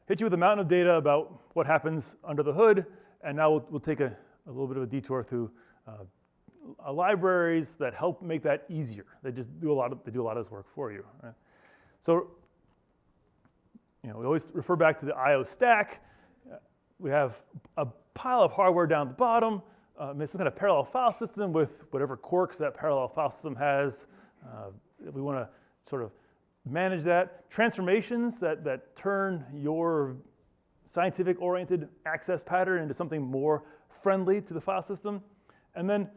hit you with a mountain of data about what happens under the hood, and now we'll take a little bit of a detour through libraries that help make that easier. They just do a lot of this work for you. Right? So, we always refer back to the I/O stack. We have a pile of hardware down at the bottom, some kind of parallel file system with whatever quirks that parallel file system has. We want to sort of manage that. Transformations that turn your scientific-oriented access pattern into something more friendly to the file system. And then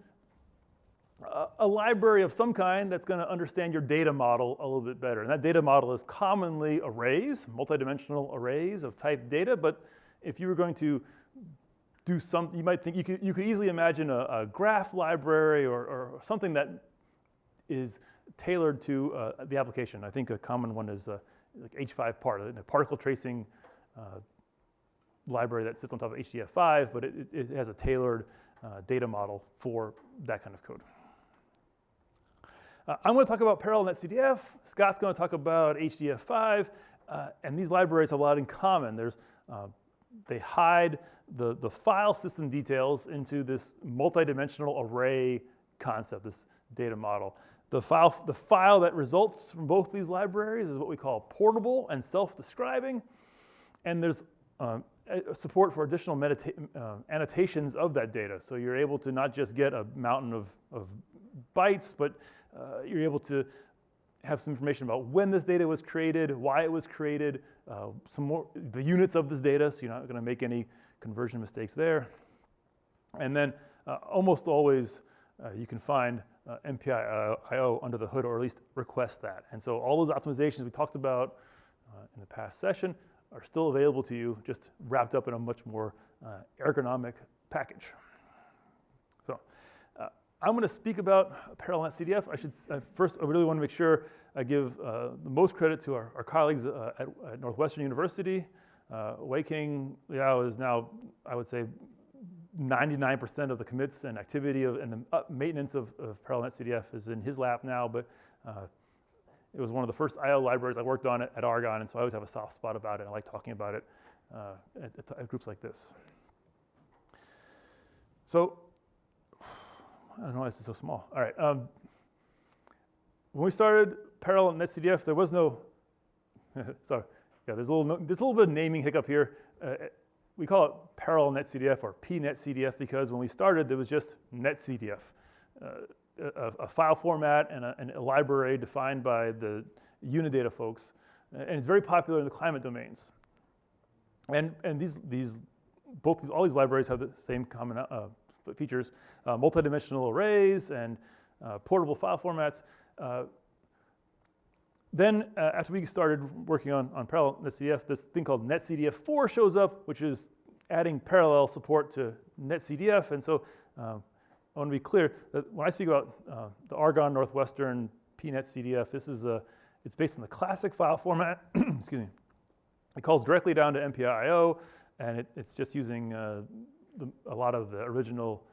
a library of some kind that's going to understand your data model a little bit better. And that data model is commonly arrays, multidimensional arrays of typed data. But if you were going to do something, you might think you could easily imagine a graph library or something that is tailored to the application. I think a common one is like H5Part, the particle tracing library that sits on top of HDF5, but it has a tailored data model for that kind of code. I'm going to talk about parallel NetCDF. Scott's going to talk about HDF5, and these libraries have a lot in common. They hide the file system details into this multidimensional array concept, this data model. The file that results from both these libraries is what we call portable and self-describing, and there's support for additional annotations of that data. So you're able to not just get a mountain of bytes, but you're able to have some information about when this data was created, why it was created, the units of this data, so you're not going to make any conversion mistakes there. And then almost always you can find MPI-IO under the hood, or at least request that. And so all those optimizations we talked about in the past session are still available to you, just wrapped up in a much more ergonomic package. So I'm going to speak about parallel NetCDF. I really want to make sure I give the most credit to our colleagues at Northwestern University. Wei-King Liao is now, I would say, 99% of the commits and activity and the maintenance of parallel NetCDF is in his lap now, but it was one of the first I/O libraries I worked on at Argonne, and so I always have a soft spot about it. I like talking about it at groups like this. So, I don't know why this is so small. All right. When we started parallel NetCDF, there was no, sorry, yeah, there's a little bit of naming hiccup here. We call it parallel NetCDF or PNetCDF because when we started, there was just NetCDF, a file format and a library defined by the Unidata folks, and it's very popular in the climate domains. And all these libraries have the same common features: multidimensional arrays and portable file formats. Then, after we started working on parallel NetCDF, this thing called NetCDF4 shows up, which is adding parallel support to NetCDF. And so I want to be clear that when I speak about the Argonne Northwestern PNetCDF, it's based on the classic file format. Excuse me. It calls directly down to MPI-IO, and it's just using a lot of the original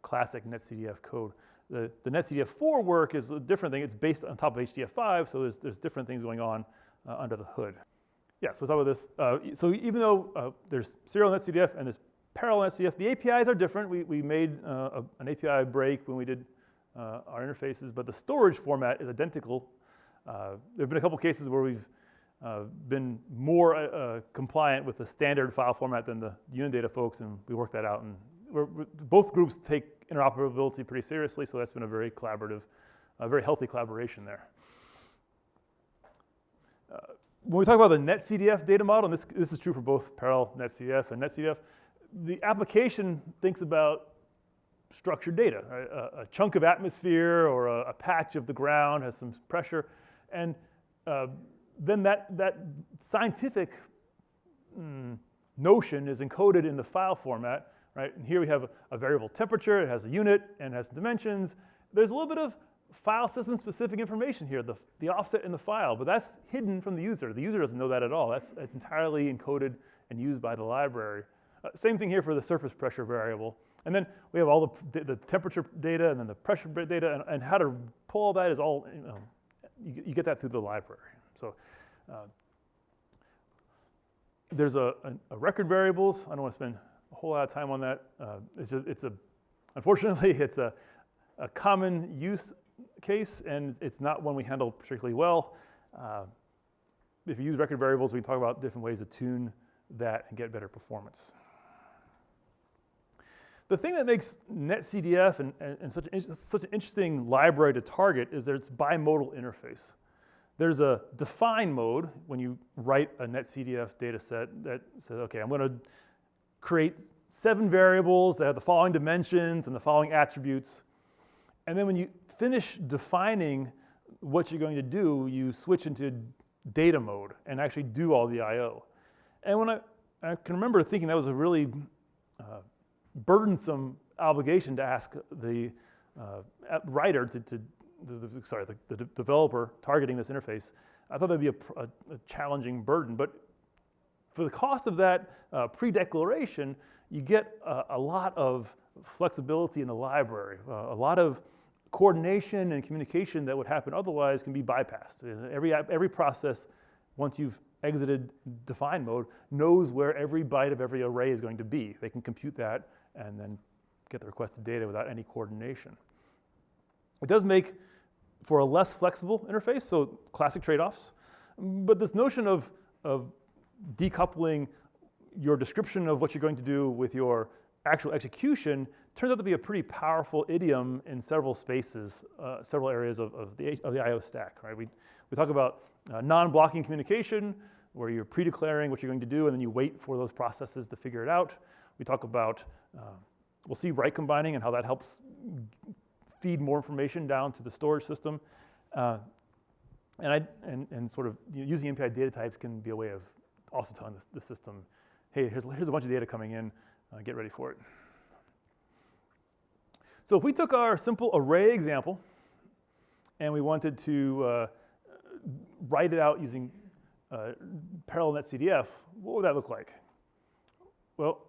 classic NetCDF code. The NetCDF4 work is a different thing. It's based on top of HDF5, so there's different things going on under the hood. Yeah, so let's talk about this. So even though there's serial NetCDF and there's parallel NetCDF, the APIs are different. We made an API break when we did our interfaces, but the storage format is identical. There have been a couple cases where we've been more compliant with the standard file format than the Unidata folks, and we worked that out. And both groups take interoperability pretty seriously, so that's been a very collaborative, very healthy collaboration there. When we talk about the NetCDF data model, and this is true for both parallel NetCDF and NetCDF, the application thinks about structured data. Right? A chunk of atmosphere or a patch of the ground has some pressure, and then that scientific notion is encoded in the file format. Right? And here we have a variable temperature, it has a unit, and it has dimensions. There's a little bit of file system specific information here, the offset in the file, but that's hidden from the user. The user doesn't know that at all. It's entirely encoded and used by the library. Same thing here for the surface pressure variable. And then we have all the temperature data and then the pressure data, and how to pull all that is all, you get that through the library. So there's a record variables. I don't want to spend a whole lot of time on that. Unfortunately, it's a common use case, and it's not one we handle particularly well. If you use record variables, we can talk about different ways to tune that and get better performance. The thing that makes NetCDF and such an interesting library to target is that it's bimodal interface. There's a define mode when you write a NetCDF data set that says, okay, I'm going to create 7 variables that have the following dimensions and the following attributes. And then when you finish defining what you're going to do, you switch into data mode and actually do all the I/O. And when I can remember thinking that was a really burdensome obligation to ask the writer the developer targeting this interface. I thought that'd be a challenging burden, but for the cost of that pre-declaration, you get a lot of flexibility in the library, a lot of coordination and communication that would happen otherwise can be bypassed. Every process, once you've exited define mode, knows where every byte of every array is going to be. They can compute that and then get the requested data without any coordination. It does make for a less flexible interface, so classic trade-offs. But this notion of decoupling your description of what you're going to do with your actual execution turns out to be a pretty powerful idiom in several spaces, several areas of the I/O stack. Right? We talk about non-blocking communication, where you're pre-declaring what you're going to do, and then you wait for those processes to figure it out. We talk about, we'll see write combining and how that helps feed more information down to the storage system. And sort of using MPI data types can be a way of also telling the system, hey, here's a bunch of data coming in, get ready for it. So if we took our simple array example and we wanted to write it out using parallel NetCDF, what would that look like? Well,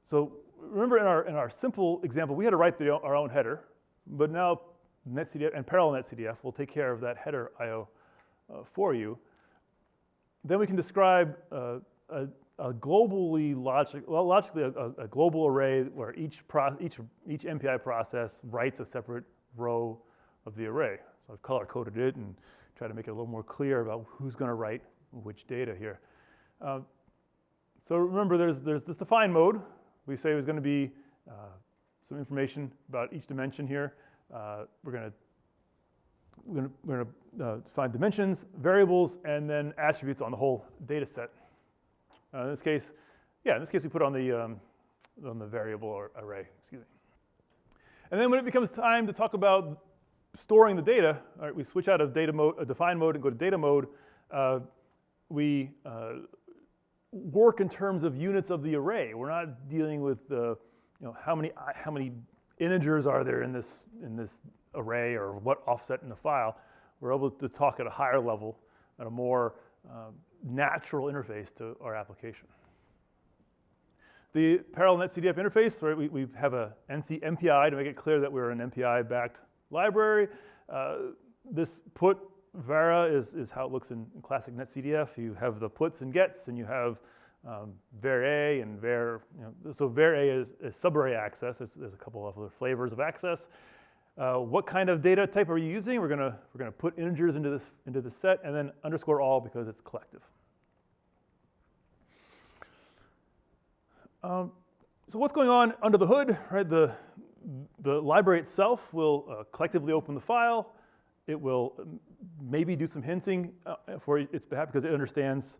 so remember in our simple example, we had to write our own header, but now NetCDF and parallel NetCDF will take care of that header I/O for you. Then we can describe a globally logically a global array where each MPI process writes a separate row of the array. So I've color coded it and try to make it a little more clear about who's going to write which data here. So remember, there's this define mode. We say there's going to be some information about each dimension here. We're going to define dimensions, variables, and then attributes on the whole data set. In this case, we put on the variable or array. Excuse me. And then when it becomes time to talk about storing the data, all right, we switch out of data mode, define mode, and go to data mode. We work in terms of units of the array. We're not dealing with how many integers are there in this array or what offset in the file. We're able to talk at a higher level, at a more natural interface to our application. The parallel NetCDF interface, right, we have a NC MPI to make it clear that we're an MPI-backed library. This put vara is how it looks in classic NetCDF. You have the puts and gets, and you have var A and var. So var A is subarray access. There's a couple of other flavors of access. What kind of data type are you using? We're gonna put integers into this set, and then underscore all because it's collective. So what's going on under the hood? Right, the library itself will collectively open the file. It will maybe do some hinting for its behalf because it understands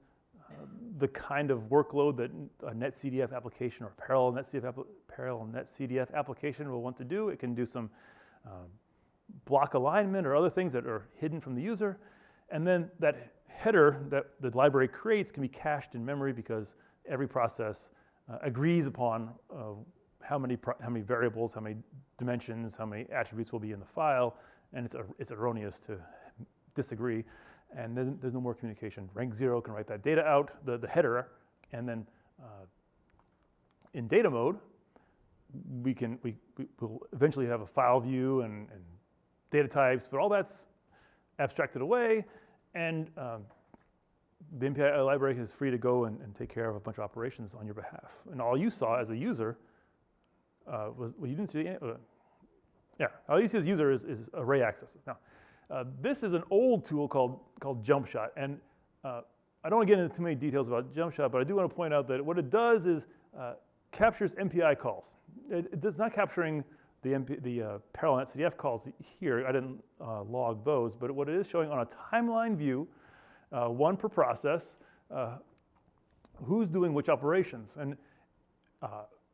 the kind of workload that a NetCDF application or parallel NetCDF application will want to do. It can do some block alignment or other things that are hidden from the user. And then that header that the library creates can be cached in memory because every process agrees upon how many variables, how many dimensions, how many attributes will be in the file, and it's erroneous to disagree, and then there's no more communication. Rank 0 can write that data out, the header, and then in data mode, we'll eventually have a file view and data types, but all that's abstracted away, and the MPI library is free to go and take care of a bunch of operations on your behalf. And all you saw as a user was, well, you didn't see any, yeah, all you see as a user is array accesses. Now, this is an old tool called JumpShot, and I don't want to get into too many details about JumpShot, but I do want to point out that what it does is captures MPI calls. It does not capturing the parallel NetCDF calls here. I didn't log those, but what it is showing on a timeline view, one per process, who's doing which operations. And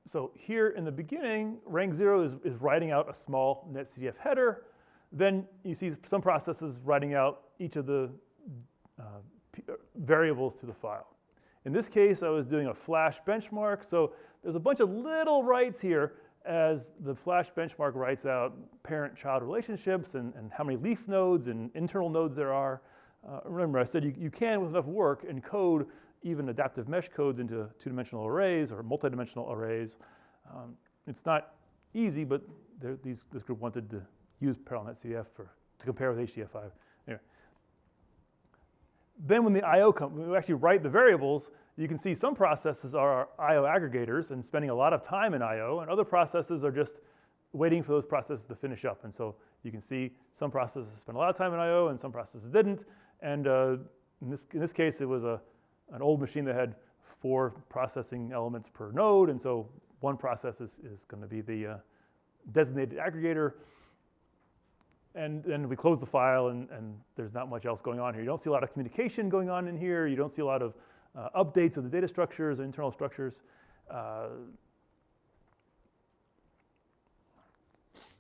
so here in the beginning, rank 0 is writing out a small NetCDF header. Then you see some processes writing out each of the variables to the file. In this case, I was doing a flash benchmark. So there's a bunch of little writes here as the flash benchmark writes out parent-child relationships and how many leaf nodes and internal nodes there are. Remember, I said you can, with enough work, encode even adaptive mesh codes into two-dimensional arrays or multi-dimensional arrays. It's not easy, but this group wanted to use parallel NetCDF to compare with HDF5. Anyway. Then when the I/O comes, when we actually write the variables, you can see some processes are I/O aggregators and spending a lot of time in I/O, and other processes are just waiting for those processes to finish up. And so you can see some processes spend a lot of time in I/O and some processes didn't. And in this case, it was an old machine that had 4 processing elements per node, and so one process is going to be the designated aggregator. And then we close the file, and there's not much else going on here. You don't see a lot of communication going on in here. You don't see a lot of updates of the data structures, internal structures.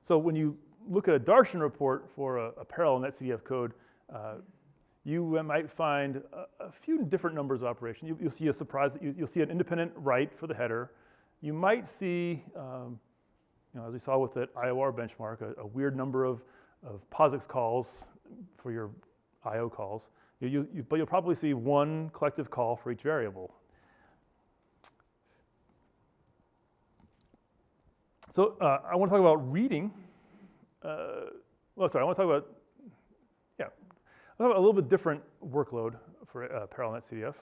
So when you look at a Darshan report for a parallel NetCDF code, you might find a few different numbers of operations. You'll see a surprise. You'll see an independent write for the header. You might see, as we saw with that IOR benchmark, a weird number of POSIX calls for your I/O calls. But you'll probably see one collective call for each variable. So I want to talk about reading. I want to talk about a little bit different workload for parallel NetCDF.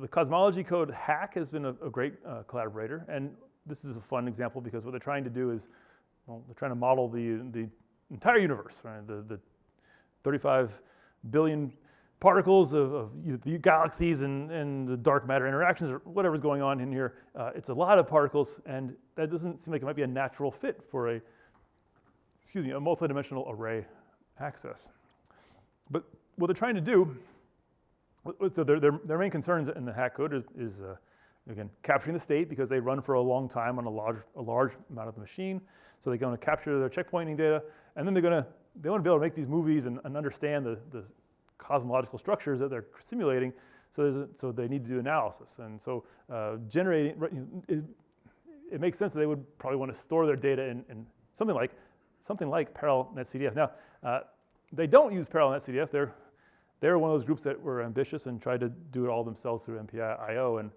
The cosmology code hack has been a great collaborator, and this is a fun example because what they're trying to do is, well, they're trying to model the entire universe, right? The 35 billion particles of the galaxies and the dark matter interactions or whatever's going on in here. It's a lot of particles, and that doesn't seem like it might be a natural fit for a multidimensional array access. But what they're trying to do, so their main concerns in the hack code is again, capturing the state because they run for a long time on a large amount of the machine. So they're going to capture their checkpointing data, and then they want to be able to make these movies and understand the cosmological structures that they're simulating. So they need to do analysis, and so generating it makes sense that they would probably want to store their data in something like parallel NetCDF. Now they don't use parallel NetCDF. They're one of those groups that were ambitious and tried to do it all themselves through MPI I/O, and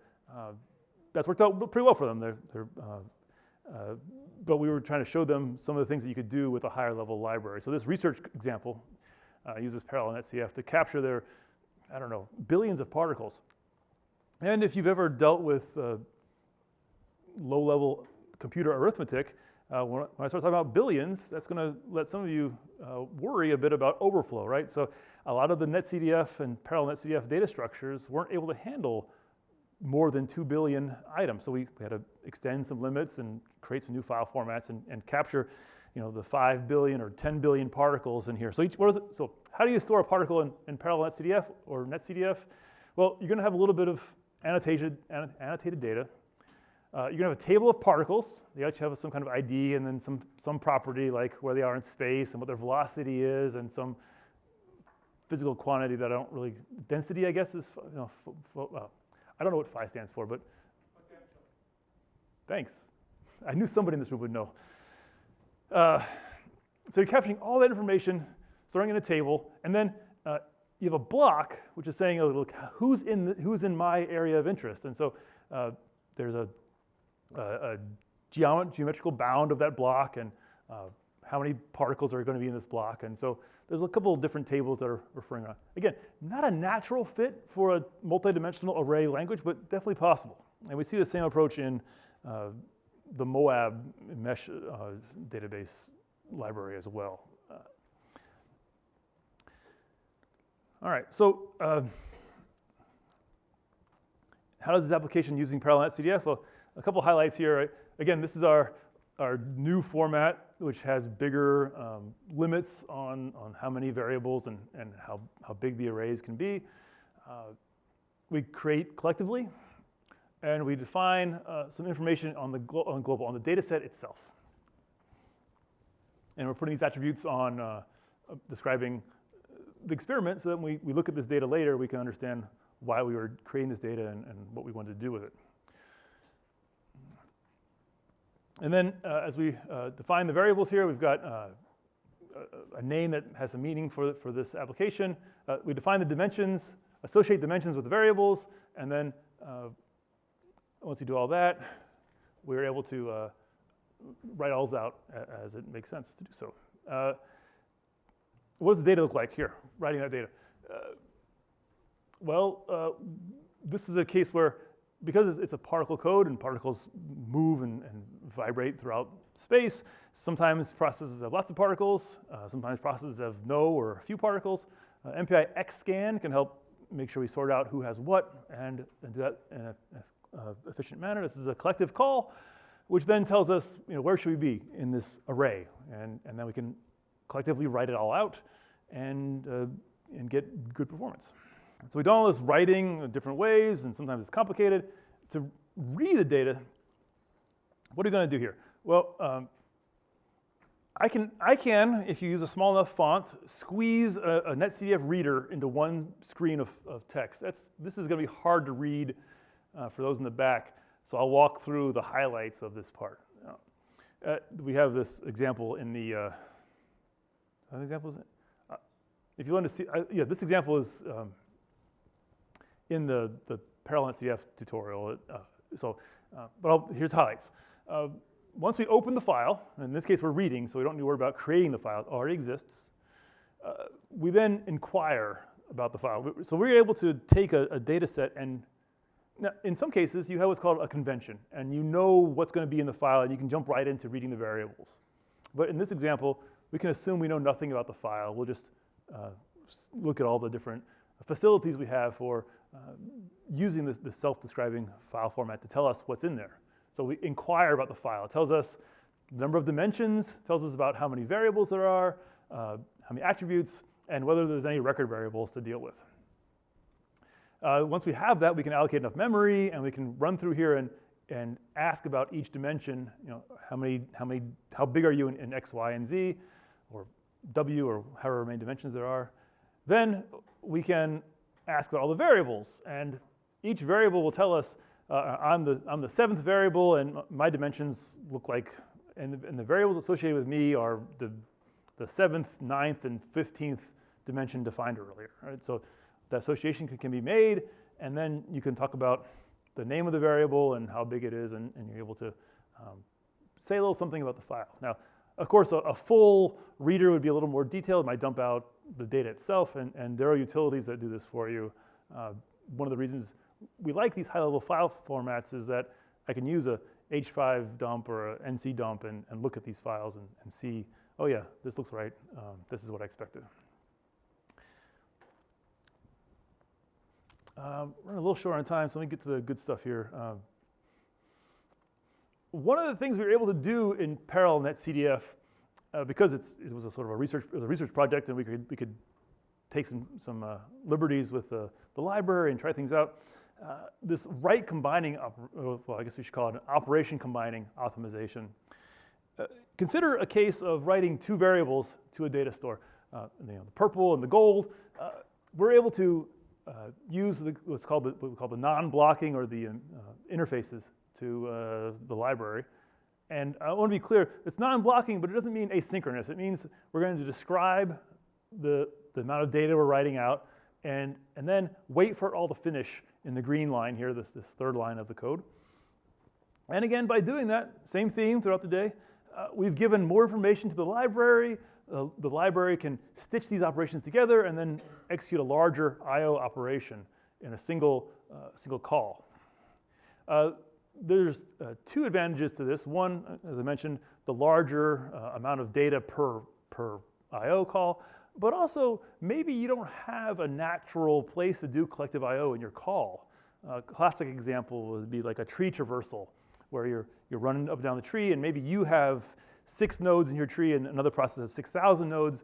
that's worked out pretty well for them. But we were trying to show them some of the things that you could do with a higher level library. So this research example uses parallel NetCDF to capture their, billions of particles. And if you've ever dealt with low-level computer arithmetic, when I start talking about billions, that's going to let some of you worry a bit about overflow, right? So a lot of the NetCDF and parallel NetCDF data structures weren't able to handle more than 2 billion items. So we had to extend some limits and create some new file formats and capture, the 5 billion or 10 billion particles in here. So So how do you store a particle in parallel NetCDF or NetCDF? Well, you're going to have a little bit of annotated data. You're going to have a table of particles. They actually have some kind of ID and then some property like where they are in space and what their velocity is and some physical quantity that I don't really, density I guess is, I don't know what phi stands for, but thanks. I knew somebody in this room would know. So you're capturing all that information, storing in a table, and then you have a block which is saying, look, who's in my area of interest, and so there's a geometrical bound of that block, and how many particles are going to be in this block. And so there's a couple of different tables that are referring on. Again, not a natural fit for a multidimensional array language, but definitely possible. And we see the same approach in the Moab mesh database library as well. All right, so how does this application using parallel NetCDF? Well, a couple highlights here. Right? Again, this is our new format, which has bigger limits on how many variables and how big the arrays can be. We create collectively, and we define some information on the global, on the data set itself. And we're putting these attributes on describing the experiment, so that when we look at this data later, we can understand why we were creating this data and what we wanted to do with it. And then as we define the variables here, we've got a name that has a meaning for this application. We define the dimensions, associate dimensions with the variables, and then once you do all that, we're able to write all those out as it makes sense to do so. What does the data look like here, writing that data? This is a case where, because it's a particle code and particles move and vibrate throughout space, sometimes processes have lots of particles, sometimes processes have no or a few particles. MPI XScan can help make sure we sort out who has what and do that in an efficient manner. This is a collective call, which then tells us, where should we be in this array, and then we can collectively write it all out and get good performance. So we've done all this writing in different ways, and sometimes it's complicated. To read the data, what are you going to do here? Well, I can, if you use a small enough font, squeeze a NetCDF reader into one screen of text. This is going to be hard to read for those in the back, so I'll walk through the highlights of this part. We have this example in the if you want to see, this example is in the parallel NetCDF tutorial. Here's highlights. Once we open the file, in this case we're reading, so we don't need to worry about creating the file, it already exists. We then inquire about the file. So we're able to take a data set, and now, in some cases you have what's called a convention, and you know what's going to be in the file, and you can jump right into reading the variables. But in this example, we can assume we know nothing about the file. We'll just look at all the different facilities we have for using this self-describing file format to tell us what's in there. So we inquire about the file. It tells us the number of dimensions, tells us about how many variables there are, how many attributes, and whether there's any record variables to deal with. Once we have that, we can allocate enough memory, and we can run through here and ask about each dimension. How big are you in X, Y, and Z, or W, or however many dimensions there are. Then we can ask about all the variables, and each variable will tell us I'm the seventh variable, and my dimensions look like, and the variables associated with me are the 7th, 9th, and 15th dimension defined earlier. Right? So the association can be made, and then you can talk about the name of the variable and how big it is, and you're able to say a little something about the file. Now, of course, a full reader would be a little more detailed. It might dump out the data itself, and there are utilities that do this for you. One of the reasons we like these high-level file formats is that I can use a H5 dump or a NC dump and look at these files and see, oh yeah, this looks right. This is what I expected. We're running a little short on time, so let me get to the good stuff here. One of the things we were able to do in parallel NetCDF, because it was a sort of a research project, and we could take some liberties with the library and try things out. This write combining, well, I guess we should call it an operation combining optimization. Consider a case of writing two variables to a data store, the purple and the gold. We're able to use what we call the non-blocking, or the interfaces to the library. And I want to be clear, it's non-blocking, but it doesn't mean asynchronous. It means we're going to describe the amount of data we're writing out, and then wait for it all to finish in the green line here, this third line of the code. And again, by doing that, same theme throughout the day, We've given more information to the library. The library can stitch these operations together and then execute a larger I/O operation in a single call. There's two advantages to this. One, as I mentioned, the larger amount of data per I/O call, but also maybe you don't have a natural place to do collective I/O in your call. A classic example would be like a tree traversal, where you're running up and down the tree, and maybe you have 6 nodes in your tree and another process has 6,000 nodes.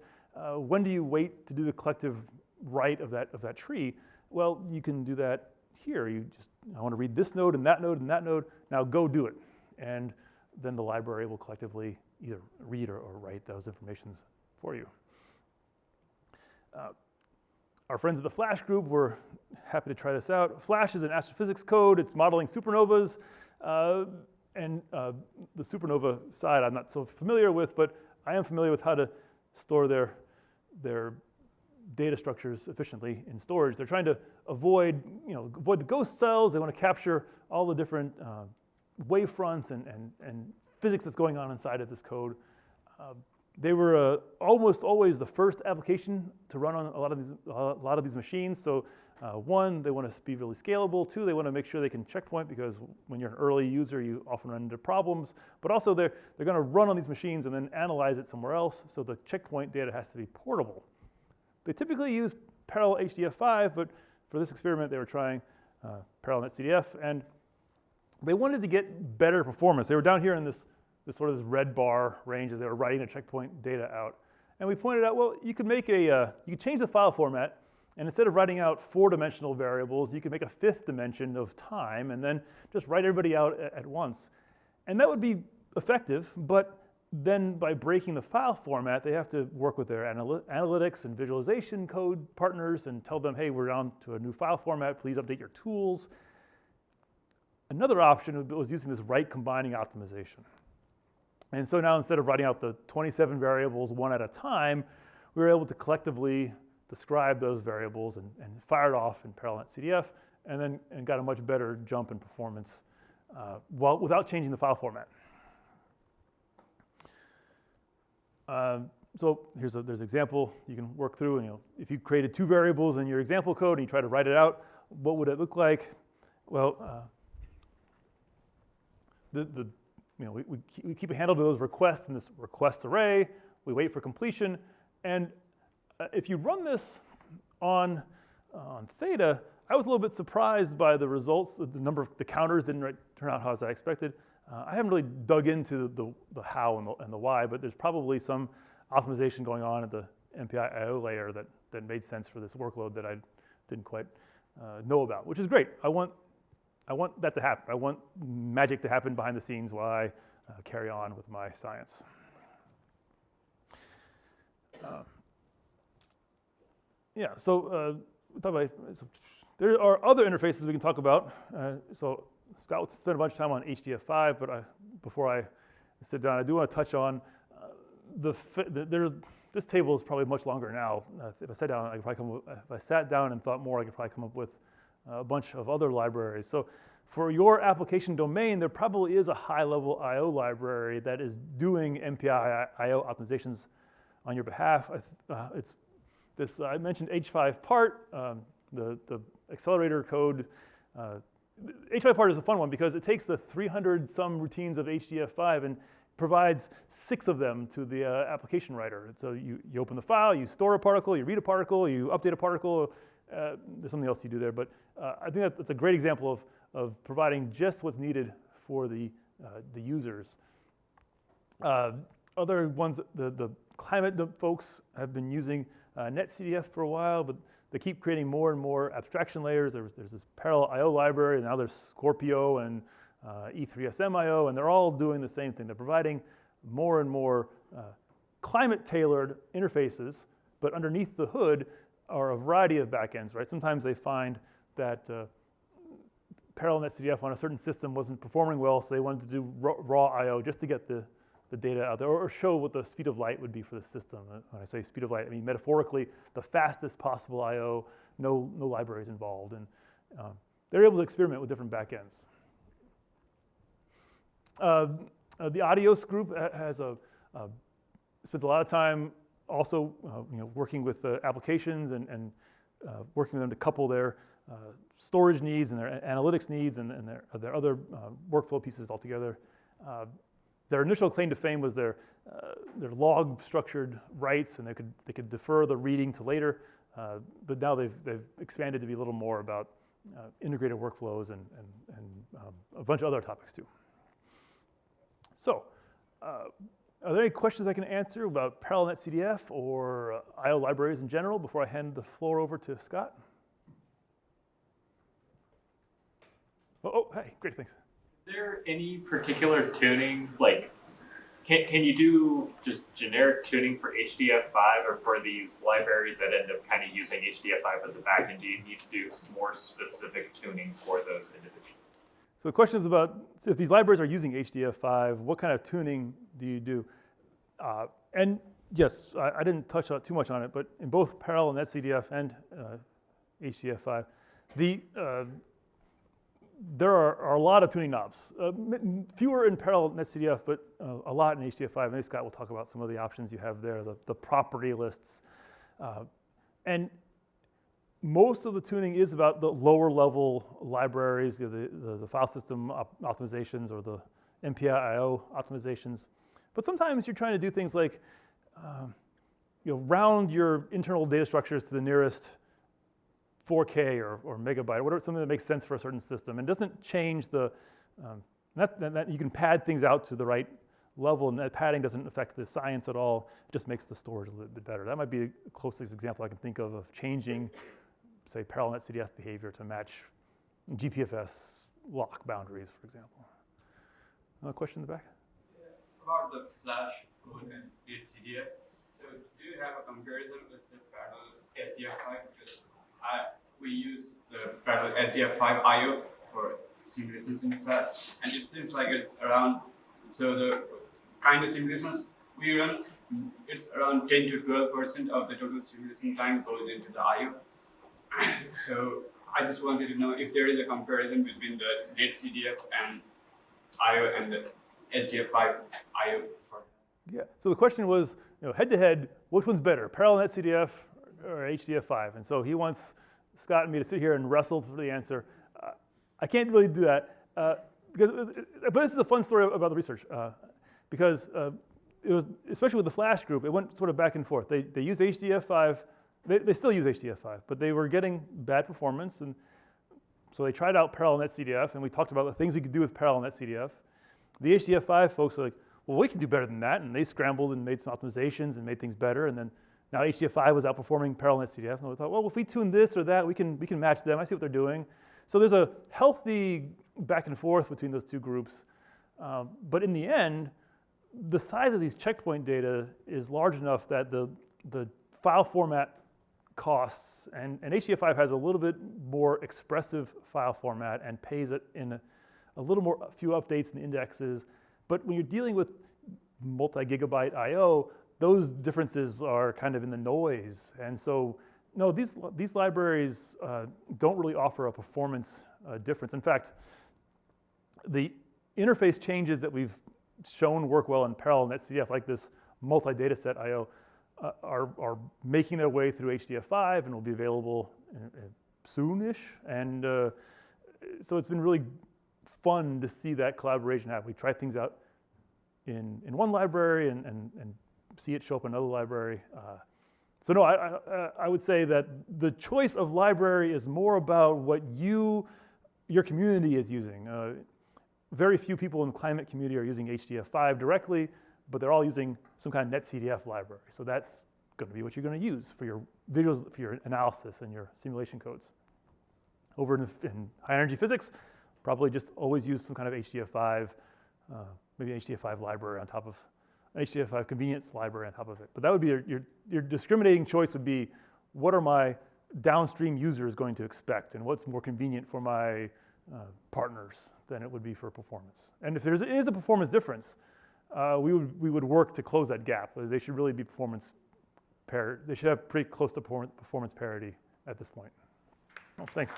When do you wait to do the collective write of that tree? Well, you can do that here. I want to read this node and that node and that node. Now go do it. And then the library will collectively either read or write those informations for you. Our friends at the Flash group were happy to try this out. Flash is an astrophysics code. It's modeling supernovas. And the supernova side I'm not so familiar with, but I am familiar with how to store their data structures efficiently in storage. They're trying to avoid the ghost cells. They want to capture all the different wavefronts and physics that's going on inside of this code. They were almost always the first application to run on a lot of these machines. So one, they want to be really scalable. Two, they want to make sure they can checkpoint, because when you're an early user, you often run into problems. But also they're going to run on these machines and then analyze it somewhere else. So the checkpoint data has to be portable. They typically use parallel HDF5, but for this experiment, they were trying parallel NetCDF, and they wanted to get better performance. They were down here in this red bar range as they were writing their checkpoint data out. And we pointed out, well, you could change the file format, and instead of writing out 4-dimensional variables, you could make a 5th dimension of time, and then just write everybody out at once. And that would be effective, but then by breaking the file format, they have to work with their analytics and visualization code partners and tell them, hey, we're on to a new file format, please update your tools. Another option was using this write combining optimization. And so now, instead of writing out the 27 variables one at a time, we were able to collectively describe those variables and fire it off in parallel NetCDF, and got a much better jump in performance without changing the file format. So there's an example you can work through. And, if you created 2 variables in your example code and you try to write it out, what would it look like? Well, we keep a handle to those requests in this request array. We wait for completion, and if you run this on Theta, I was a little bit surprised by the results. The counters didn't turn out as I expected. I haven't really dug into the how and the why, but there's probably some optimization going on at the MPI I/O layer that made sense for this workload that I didn't quite know about, which is great. I want that to happen. I want magic to happen behind the scenes while I carry on with my science. There are other interfaces we can talk about. So Scott spent a bunch of time on HDF5, but before I sit down, I do want to touch on this table is probably much longer now. If I sat down and thought more, I could probably come up with a bunch of other libraries. So for your application domain, there probably is a high-level I/O library that is doing MPI I/O optimizations on your behalf. I mentioned H5Part, the accelerator code. H5Part is a fun one because it takes the 300-some routines of HDF5 and provides 6 of them to the application writer. So you open the file, you store a particle, you read a particle, you update a particle. There's something else you do there, but I think that's a great example of providing just what's needed for the users. Other ones, the climate folks have been using NetCDF for a while, but they keep creating more and more abstraction layers. There's this parallel I/O library, and now there's Scorpio and E3SMIO, and they're all doing the same thing. They're providing more and more climate-tailored interfaces, but underneath the hood are a variety of backends, right? Sometimes they find that parallel NetCDF on a certain system wasn't performing well, so they wanted to do raw I/O just to get the data out there, or show what the speed of light would be for the system. When I say speed of light, I mean metaphorically the fastest possible I/O, no libraries involved, and they're able to experiment with different backends. The Adios group has spends a lot of time also working with applications and working with them to couple their storage needs and their analytics needs and their other workflow pieces all together. Their initial claim to fame was their log structured writes, and they could defer the reading to later. But now they've expanded to be a little more about integrated workflows and a bunch of other topics too. So, are there any questions I can answer about parallel NetCDF or I/O libraries in general before I hand the floor over to Scott? Oh, hey, great, thanks. Is there any particular tuning, like, can you do just generic tuning for HDF5 or for these libraries that end up kind of using HDF5 as a backend? Do you need to do more specific tuning for those individuals? So the question is about, so if these libraries are using HDF5, what kind of tuning do you do? And yes, I didn't touch too much on it, but in both parallel NetCDF and HDF5, there are a lot of tuning knobs. Fewer in parallel NetCDF, but a lot in HDF5. Maybe Scott will talk about some of the options you have there, the property lists. And most of the tuning is about the lower level libraries, the file system optimizations or the MPI/IO optimizations. But sometimes you're trying to do things like round your internal data structures to the nearest 4K or megabyte, whatever, something that makes sense for a certain system and doesn't change the, that you can pad things out to the right level, and that padding doesn't affect the science at all. It just makes the storage a little bit better. That might be the closest example I can think of changing, say, parallel NetCDF behavior to match GPFS lock boundaries, for example. Another question in the back? Yeah, about the flash code and NetCDF. So do you have a comparison with the parallel SDF5? Because we use the parallel SDF5 IO for simulations in flash, and it seems like it's around, so the kind of simulations we run, it's around 10 to 12% of the total simulation time goes into the IO. So I just wanted to know if there is a comparison between the NetCDF and IO and the SDF5 IO. Yeah, so the question was, head to head, which one's better, parallel NetCDF or HDF5? And so he wants Scott and me to sit here and wrestle for the answer. I can't really do that, but this is a fun story about the research, because it was, especially with the Flash group, it went sort of back and forth. They used HDF5, they still use HDF5, but they were getting bad performance, and so they tried out parallel NetCDF, and we talked about the things we could do with parallel NetCDF. The HDF5 folks are like, well, we can do better than that, and they scrambled and made some optimizations and made things better, and then now HDF5 was outperforming parallel NetCDF, and we thought, well, if we tune this or that, we can match them. I see what they're doing. So there's a healthy back and forth between those two groups. But in the end, the size of these checkpoint data is large enough that the file format costs, and HDF5 has a little bit more expressive file format and pays it in a few updates in the indexes. But when you're dealing with multi-gigabyte I/O, those differences are kind of in the noise. And so, no, these libraries don't really offer a performance difference. In fact, the interface changes that we've shown work well in parallel NetCDF, like this multi-data set I/O, are making their way through HDF5 and will be available soonish. And so it's been really fun to see that collaboration happen. We try things out in one library and see it show up in another library. So no, I would say that the choice of library is more about what your community is using. Very few people in the climate community are using HDF5 directly, but they're all using some kind of NetCDF library. So that's going to be what you're going to use for your visuals, for your analysis and your simulation codes. Over in high energy physics, probably just always use some kind of HDF5, maybe an HDF5 library on top of an HDF5 convenience library on top of it. But that would be your discriminating choice would be, what are my downstream users going to expect, and what's more convenient for my partners than it would be for performance. And if there is a performance difference, we would work to close that gap. They should really be performance parity. They should have pretty close to performance parity at this point. Well, thanks.